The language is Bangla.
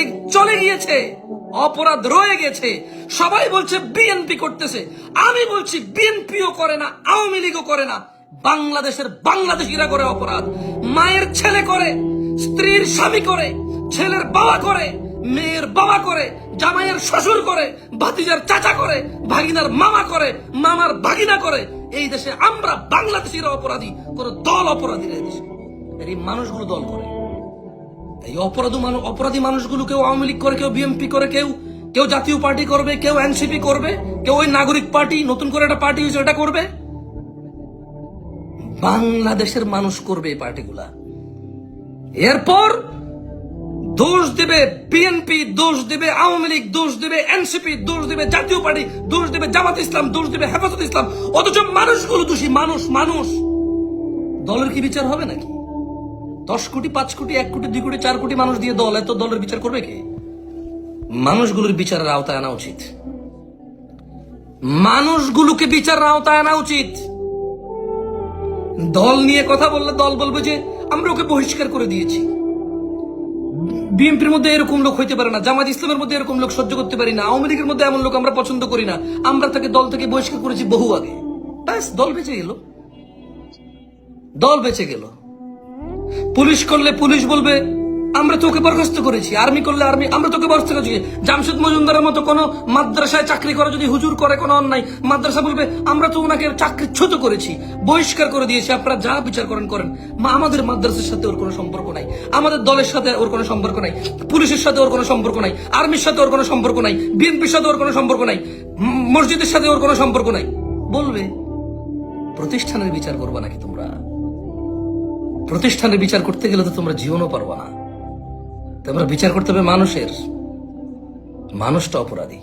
লীগ চলে গিয়েছে, অপরাধ রয়ে গেছে। সবাই বলছে বিএনপি করতেছে, আমি বলছি বিএনপিও করে না, আওয়ামী লীগও করে না, বাংলাদেশের বাংলাদেশিরা করে অপরাধ। মায়ের ছেলে করে, স্ত্রীর স্বামী করে, ছেলের বাবা করে, মেয়ের বাবা করে, জামাইয়ের শ্বশুর করে, ভাতিজার চাচা করে, ভাগিনার মামা করে, মামার ভাগিনা করে। এই দেশে আমরা বাংলাদেশিরা অপরাধী, কোন দল অপরাধী না। এই দেশে এই মানুষগুলো দল করে, এই অপরাধী মানুষগুলো কেউ আওয়ামী লীগ করে, কেউ বিএনপি করে, কেউ জাতীয় পার্টি করবে, কেউ এনসিপি করবে, কেউ ওই নাগরিক পার্টি, নতুন করে একটা পার্টি হয়েছে এটা করবে। বাংলাদেশের মানুষ করবে এই পার্টিগুলা। এরপর দোষ দেবে বিএনপি, দোষ দেবে আওয়ামী লীগ, দোষ দেবে এনসিপি, দোষ দেবে জাতীয় পার্টি, দোষ দেবে জামাত ইসলাম, দোষ দেবে হেফাজত ইসলাম। অথচ মানুষগুলো দোষী। মানুষ দলের কি বিচার হবে নাকি? 10 কোটি, 5 কোটি, 1 কোটি, 2 কোটি, 4 কোটি মানুষ দিয়ে দল, এত দলের বিচার করবে কে? মানুষগুলোর বিচারের আওতায় আনা উচিত। মানুষগুলোকে বিচারের আওতায় আনা উচিত। দল নিয়ে কথা বললে দল বলবে যে আমরা ওকে বহিষ্কার করে দিয়েছি। বিএনপির মধ্যে এরকম লোক হইতে পারে না, জামাত ইসলামের মধ্যে এরকম লোক সহ্য করতে পারি না, আওয়ামী লীগের মধ্যে এমন লোক আমরা পছন্দ করি না, আমরা তাকে দল থেকে বহিষ্কার করেছি বহু আগে। ব্যাস, দল বেঁচে গেল, দল বেঁচে গেল। পুলিশ করলে পুলিশ বলবে আমরা তোকে বরখাস্ত করেছি, আর্মি করলে আর্মি আমরা তোকে বরখাস্ত করেছি। জামশেদ মজুমদারের মতো কোন মাদ্রাসায় চাকরি করে যদি হুজুর করে কোনো অন্যায়, মাদ্রাসা বলবে আমরা তো ওনাকে চাকরিচ্যুত করেছি, বহিষ্কার করে দিয়েছি, আপনারা যা বিচার করেন করেন। আমাদের মাদ্রাসার সাথে ওর কোনো সম্পর্ক নাই, আমাদের দলের সাথে ওর কোনো সম্পর্ক নাই, পুলিশের সাথে ওর কোনো সম্পর্ক নাই, আর্মির সাথে ওর কোনো সম্পর্ক নাই, বিএনপির সাথে ওর কোনো সম্পর্ক নাই, মসজিদের সাথে ওর কোনো সম্পর্ক নাই। বলবে প্রতিষ্ঠানের বিচার করবা নাকি তোমরা? প্রতিষ্ঠানের বিচার করতে গেলে তো তোমরা জীবনও পারবা না। তোমরা বিচার করতে হবে মানুষের। মানুষটা অপরাধী।